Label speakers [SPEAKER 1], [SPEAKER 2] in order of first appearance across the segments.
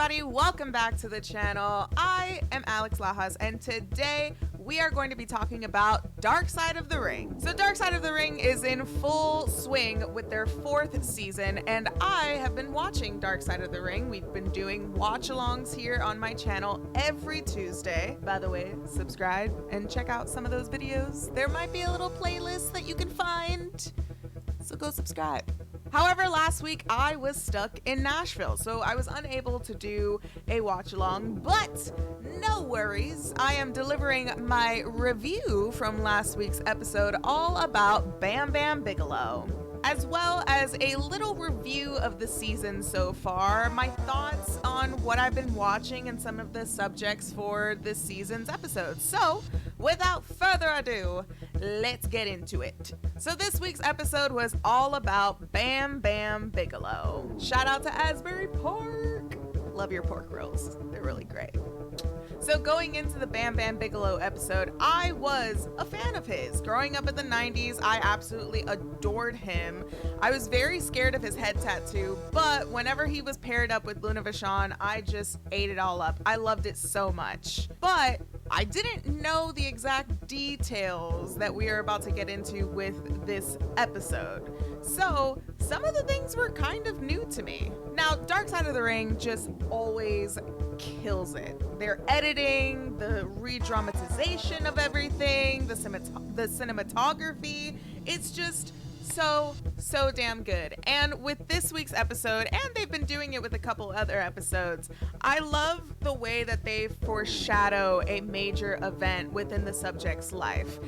[SPEAKER 1] everybody, welcome back to the channel. I am Alex Lajas, and today we are going to be talking about Dark Side of the Ring. So Dark Side of the Ring is in full swing with their 4th season, and I have been watching Dark Side of the Ring. We've been doing watch-alongs here on my channel every Tuesday. By the way, subscribe and check out some of those videos. There might be a little playlist that you can find, so go subscribe. However, last week I was stuck in Nashville, so I was unable to do a watch along, but no worries. I am delivering my review from last week's episode all about Bam Bam Bigelow, as well as a little review of the season so far, my thoughts on what I've been watching and some of the subjects for this season's episodes. So, without further ado, let's get into it. So this week's episode was all about Bam Bam Bigelow. Shout out to Asbury Park. Love your pork rolls. They're really great. So going into the Bam Bam Bigelow episode, I was a fan of his. Growing up in the 90s, I absolutely adored him. I was very scared of his head tattoo, but whenever he was paired up with Luna Vachon, I just ate it all up. I loved it so much. But I didn't know the exact details that we are about to get into with this episode. So some of the things were kind of new to me. Now, Dark Side of the Ring just always kills it. Their editing, the re-dramatization of everything, the cinematography, it's just so damn good. And with this week's episode, and they've been doing it with a couple other episodes, I love the way that they foreshadow a major event within the subject's life.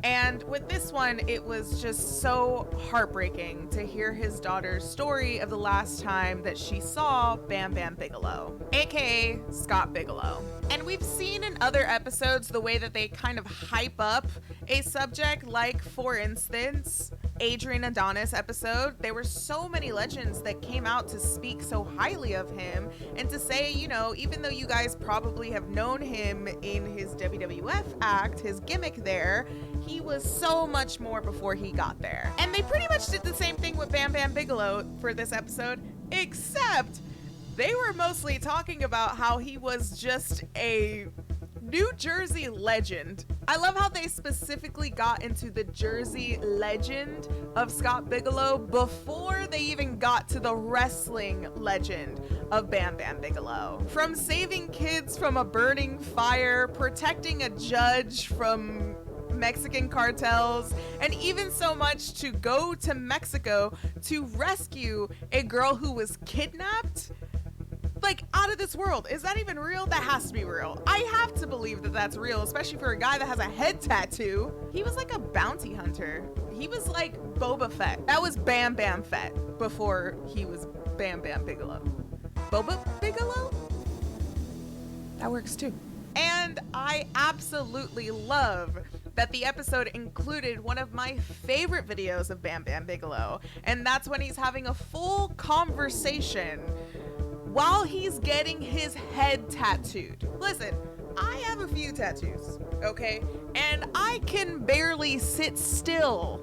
[SPEAKER 1] And with this one, it was just so heartbreaking to hear his daughter's story of the last time that she saw Bam Bam Bigelow, aka Scott Bigelow. And we've seen in other episodes the way that they kind of hype up a subject, like, for instance, Adrian Adonis episode. There were so many legends that came out to speak so highly of him and to say, you know, even though you guys probably have known him in his WWF act, his gimmick there, he was so much more before he got there. And they pretty much did the same thing with Bam Bam Bigelow for this episode, except they were mostly talking about how he was just a New Jersey legend. I love how they specifically got into the Jersey legend of Scott Bigelow before they even got to the wrestling legend of Bam Bam Bigelow. From saving kids from a burning fire, protecting a judge from Mexican cartels, and even so much to go to Mexico to rescue a girl who was kidnapped. Like, out of this world. Is that even real? That has to be real. I have to believe that that's real, especially for a guy that has a head tattoo. He was like a bounty hunter. He was like Boba Fett. That was Bam Bam Fett before he was Bam Bam Bigelow. Boba Bigelow? That works too. And I absolutely love that the episode included one of my favorite videos of Bam Bam Bigelow, and that's when he's having a full conversation while he's getting his head tattooed. Listen, I have a few tattoos, okay? And I can barely sit still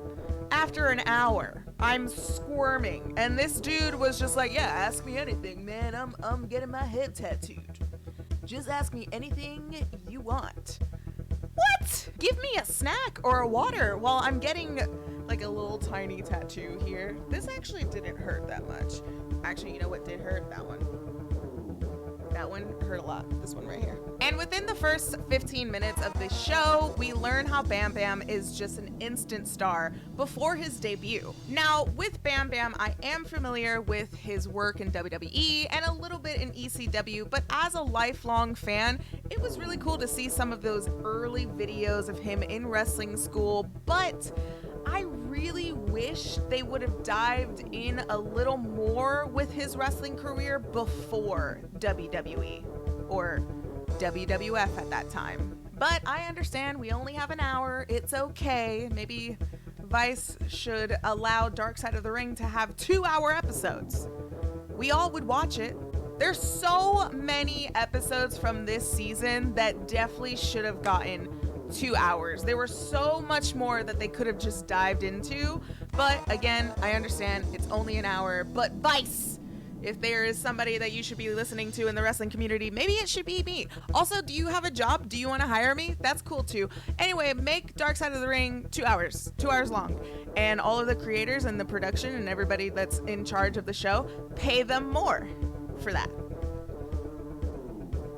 [SPEAKER 1] after an hour. I'm squirming. And this dude was just like, yeah, ask me anything, man. I'm getting my head tattooed. Just ask me anything you want. What? Give me a snack or a water while I'm getting like a little tiny tattoo here. This actually didn't hurt that much. Actually, you know what did hurt? That one. That one hurt a lot. This one right here. And within the first 15 minutes of this show, we learn how Bam Bam is just an instant star before his debut. Now, with Bam Bam, I am familiar with his work in WWE and a little bit in ECW, but as a lifelong fan, it was really cool to see some of those early videos of him in wrestling school, but I really wish they would have dived in a little more with his wrestling career before WWE or WWF at that time. But I understand we only have an hour. It's okay. Maybe Vice should allow Dark Side of the Ring to have 2-hour episodes. We all would watch it. There's so many episodes from this season that definitely should have gotten 2 hours. There were so much more that they could have just dived into, but again, I understand it's only an hour. But Vice, If there is somebody that you should be listening to in the wrestling community, maybe it should be me. Also, do you have a job? Do you want to hire me? That's cool too. Anyway, make Dark Side of the Ring 2 hours long. And all of the creators and the production and everybody that's in charge of the show, pay them more for that.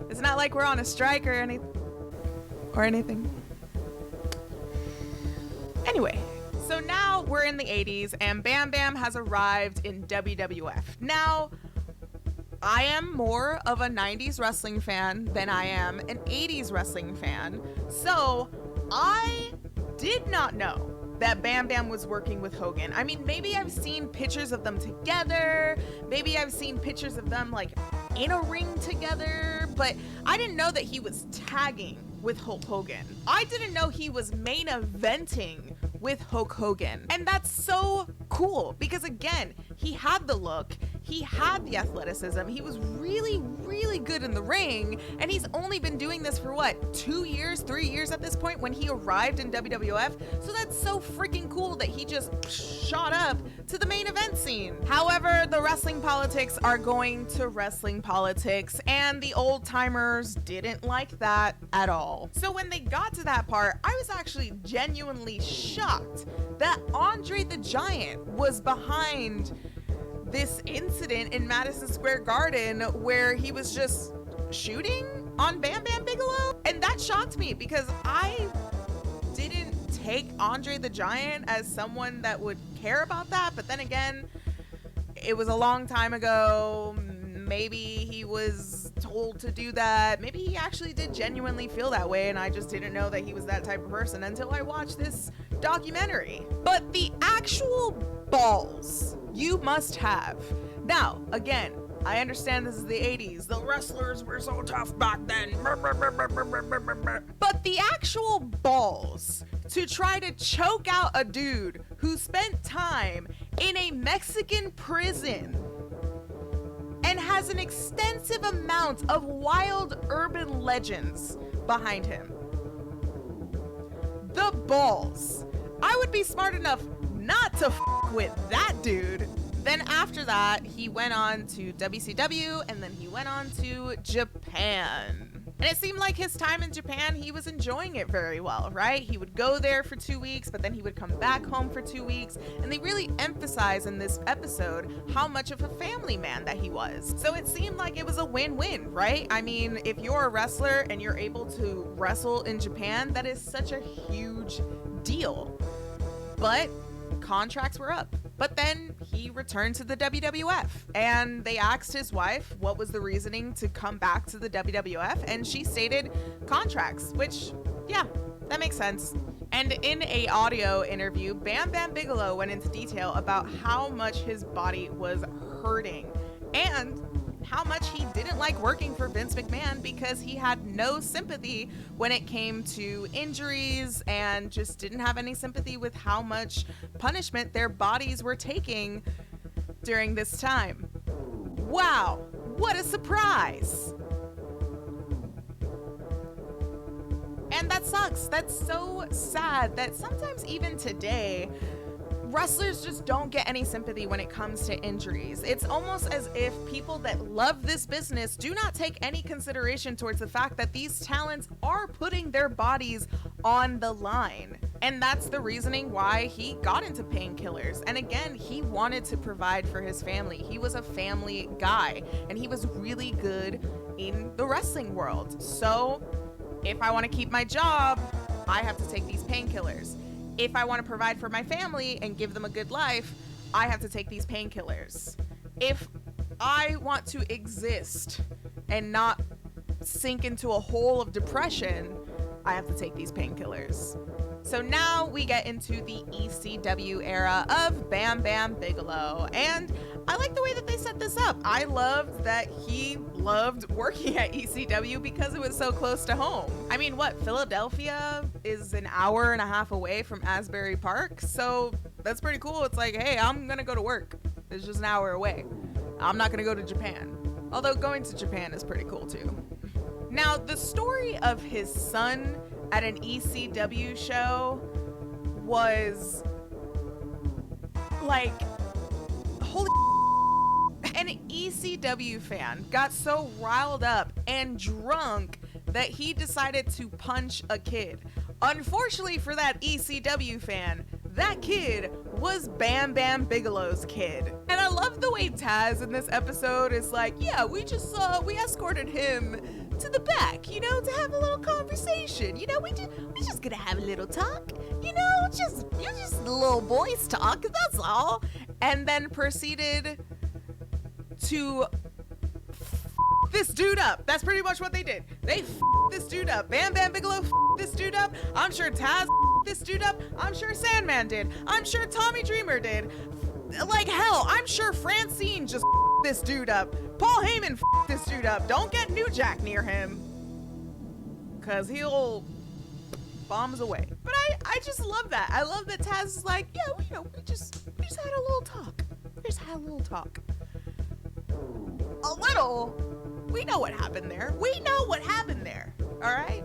[SPEAKER 1] It's not like we're on a strike or anything. Anyway, so now we're in the 80s and Bam Bam has arrived in WWF. Now, I am more of a 90s wrestling fan than I am an 80s wrestling fan. So I did not know that Bam Bam was working with Hogan. I mean, maybe I've seen pictures of them together. Maybe I've seen pictures of them like in a ring together, but I didn't know that he was tagging with Hulk Hogan. I didn't know he was main eventing with Hulk Hogan. And that's so cool because again, he had the look, he had the athleticism, he was really, really good in the ring, and he's only been doing this for what, 2 years, 3 years at this point when he arrived in WWF. So that's so freaking cool that he just shot up to the main event scene. However, the wrestling politics are going to wrestling politics, and the old timers didn't like that at all. So when they got to that part, I was actually genuinely shocked that Andre the Giant was behind this incident in Madison Square Garden where he was just shooting on Bam Bam Bigelow. And that shocked me because I didn't take Andre the Giant as someone that would care about that. But then again, it was a long time ago. Maybe he was told to do that. Maybe he actually did genuinely feel that way and I just didn't know that he was that type of person until I watched this documentary. But the actual balls you must have. Now, again, I understand this is the 80s. The wrestlers were so tough back then. But the actual balls to try to choke out a dude who spent time in a Mexican prison and has an extensive amount of wild urban legends behind him. The balls. I would be smart enough not to with that dude. Then after that, he went on to WCW and then he went on to Japan. And it seemed like his time in Japan, he was enjoying it very well, right? He would go there for 2 weeks, but then he would come back home for 2 weeks. And they really emphasize in this episode how much of a family man that he was. So it seemed like it was a win-win, right? I mean, if you're a wrestler and you're able to wrestle in Japan, that is such a huge deal. But contracts were up. But then he returned to the WWF and they asked his wife what was the reasoning to come back to the WWF, and she stated contracts, which, yeah, that makes sense. And in a audio interview, Bam Bam Bigelow went into detail about how much his body was hurting and how much he didn't like working for Vince McMahon because he had no sympathy when it came to injuries and just didn't have any sympathy with how much punishment their bodies were taking during this time. Wow, what a surprise! And that sucks. That's so sad that sometimes even today, wrestlers just don't get any sympathy when it comes to injuries. It's almost as if people that love this business do not take any consideration towards the fact that these talents are putting their bodies on the line. And that's the reasoning why he got into painkillers. And again, he wanted to provide for his family. He was a family guy and he was really good in the wrestling world. So if I want to keep my job, I have to take these painkillers. If I want to provide for my family and give them a good life, I have to take these painkillers. If I want to exist and not sink into a hole of depression, I have to take these painkillers. So now we get into the ECW era of Bam Bam Bigelow. And I like the way that they set this up. I loved that he loved working at ECW because it was so close to home. I mean, what, Philadelphia is an hour and a half away from Asbury Park? So that's pretty cool. It's like, hey, I'm gonna go to work. It's just an hour away. I'm not gonna go to Japan. Although going to Japan is pretty cool too. Now, the story of his son at an ECW show was like, holy. An ECW ECW fan got so riled up and drunk that he decided to punch a kid. Unfortunately for that ECW fan, that kid was Bam Bam Bigelow's kid. And I love the way Taz in this episode is like, yeah, we escorted him to the back, you know, to have a little conversation. You know, we just gonna have a little talk. You know, just a little boys talk, that's all. And then proceeded to this dude up. That's pretty much what they did. They this dude up. Bam Bam Bigelow this dude up. I'm sure Taz this dude up. I'm sure Sandman did. I'm sure Tommy Dreamer did. Like hell, I'm sure Francine just this dude up. Paul Heyman this dude up. Don't get New Jack near him, cause he'll bombs away. But I just love that. I love that Taz is like, yeah, we just had a little talk. We just had a little talk. A little. We know what happened there. We know what happened there. All right.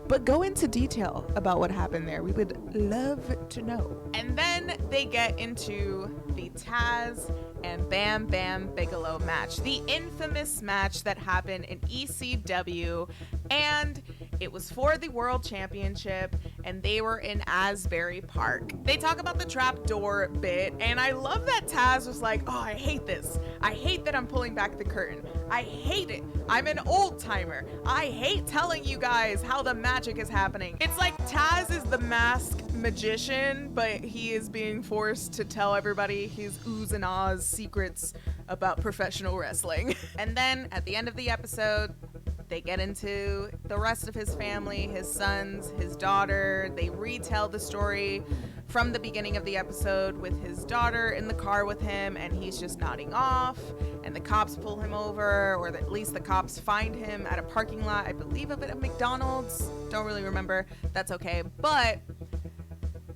[SPEAKER 1] But go into detail about what happened there. We would love to know. And then they get into the Taz and Bam Bam Bigelow match, the infamous match that happened in ECW, and it was for the World Championship, and they were in Asbury Park. They talk about the trapdoor bit, and I love that Taz was like, oh, I hate this. I hate that I'm pulling back the curtain. I hate it. I'm an old timer. I hate telling you guys how the magic is happening. It's like Taz is the masked magician, but he is being forced to tell everybody his oohs and ahs secrets about professional wrestling. And then at the end of the episode, they get into the rest of his family, his sons, his daughter. They retell the story from the beginning of the episode with his daughter in the car with him, and he's just nodding off, and the cops pull him over, or at least the cops find him at a parking lot, I believe of it at McDonald's. Don't really remember. That's okay. But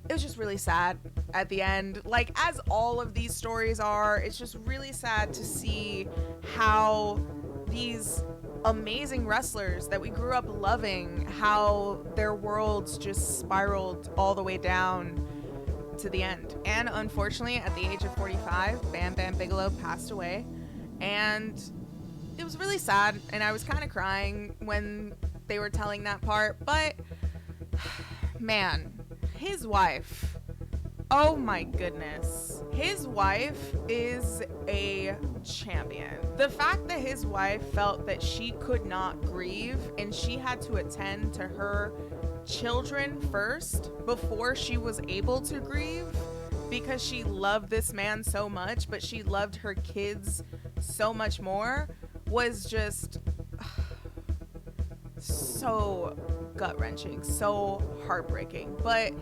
[SPEAKER 1] it was just really sad at the end. Like, as all of these stories are, it's just really sad to see how these amazing wrestlers that we grew up loving, how their worlds just spiraled all the way down to the end. And unfortunately, at the age of 45, Bam Bam Bigelow passed away, and it was really sad, and I was kind of crying when they were telling that part. But man, his wife, oh my goodness, his wife is a champion. The fact that his wife felt that she could not grieve and she had to attend to her children first before she was able to grieve, because she loved this man so much, but she loved her kids so much more, was just so gut-wrenching, so heartbreaking. But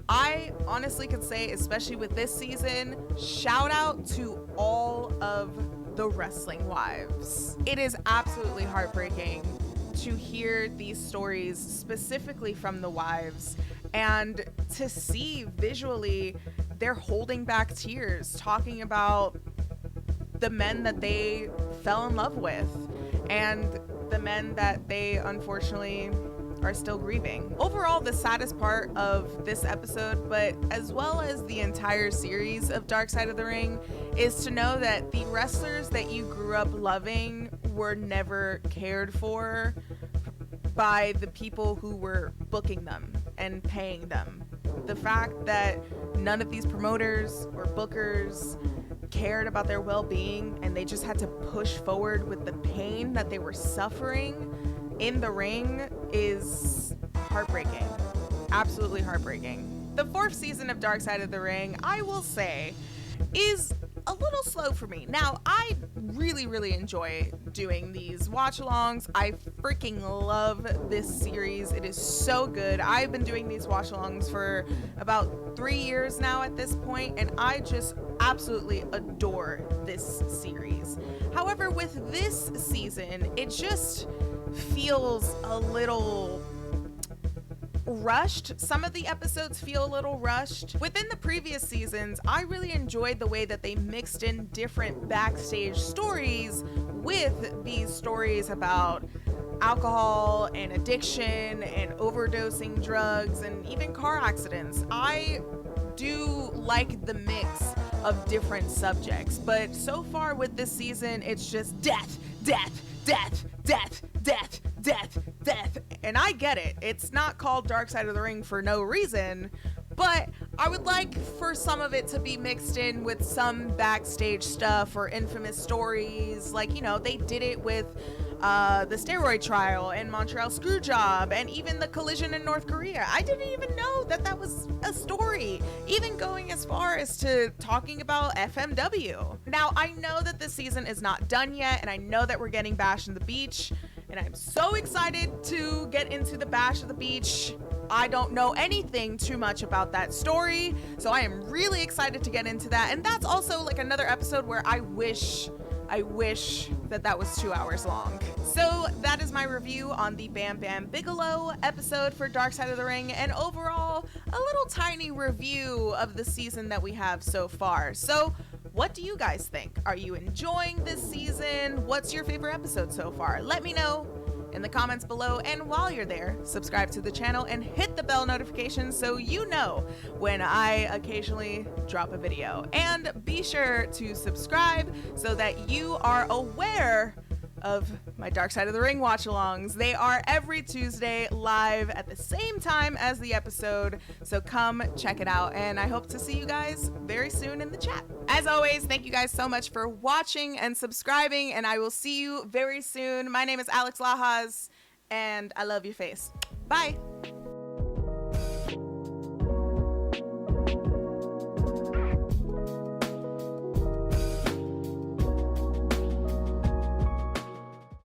[SPEAKER 1] I honestly could say, especially with this season, shout out to all of the wrestling wives. It is absolutely heartbreaking to hear these stories specifically from the wives, and to see visually they're holding back tears talking about the men that they fell in love with and the men that they unfortunately are still grieving. Overall, the saddest part of this episode, but as well as the entire series of Dark Side of the Ring, is to know that the wrestlers that you grew up loving were never cared for by the people who were booking them and paying them. The fact that none of these promoters or bookers cared about their well-being, and they just had to push forward with the pain that they were suffering in the ring, is heartbreaking. Absolutely heartbreaking. The fourth season of Dark Side of the Ring, I will say, is a little slow for me. Now, I really enjoy doing these watch-alongs. I freaking love this series. It is so good. I've been doing these watch-alongs for about 3 years now at this point, and I just absolutely adore this series. However, with this season, it just feels a little rushed. Some of the episodes feel a little rushed. Within the previous seasons, I really enjoyed the way that they mixed in different backstage stories with these stories about alcohol and addiction and overdosing drugs and even car accidents. I do like the mix of different subjects. But so far with this season, it's just death, death, death, death, death, death, death. And I get it. It's not called Dark Side of the Ring for no reason, but I would like for some of it to be mixed in with some backstage stuff or infamous stories. Like, you know, they did it with the steroid trial and Montreal Screwjob and even the collision in North Korea. I didn't even know that that was a story, even going as far as to talking about FMW. Now, I know that this season is not done yet, and I know that we're getting Bash in the Beach, and I'm so excited to get into the Bash of the Beach. I don't know anything too much about that story, so I am really excited to get into that. And that's also like another episode where I wish that that was 2 hours long. So that is my review on the Bam Bam Bigelow episode for Dark Side of the Ring, and overall a little tiny review of the season that we have so far. So what do you guys think? Are you enjoying this season? What's your favorite episode so far? Let me know in the comments below, and while you're there, subscribe to the channel and hit the bell notification so you know when I occasionally drop a video. And be sure to subscribe so that you are aware of my Dark Side of the Ring watch-alongs. They are every Tuesday live at the same time as the episode, so come check it out, and I hope to see you guys very soon in the chat. As always, thank you guys so much for watching and subscribing, and I will see you very soon. My name is Alex Lajas, and I love your face. Bye!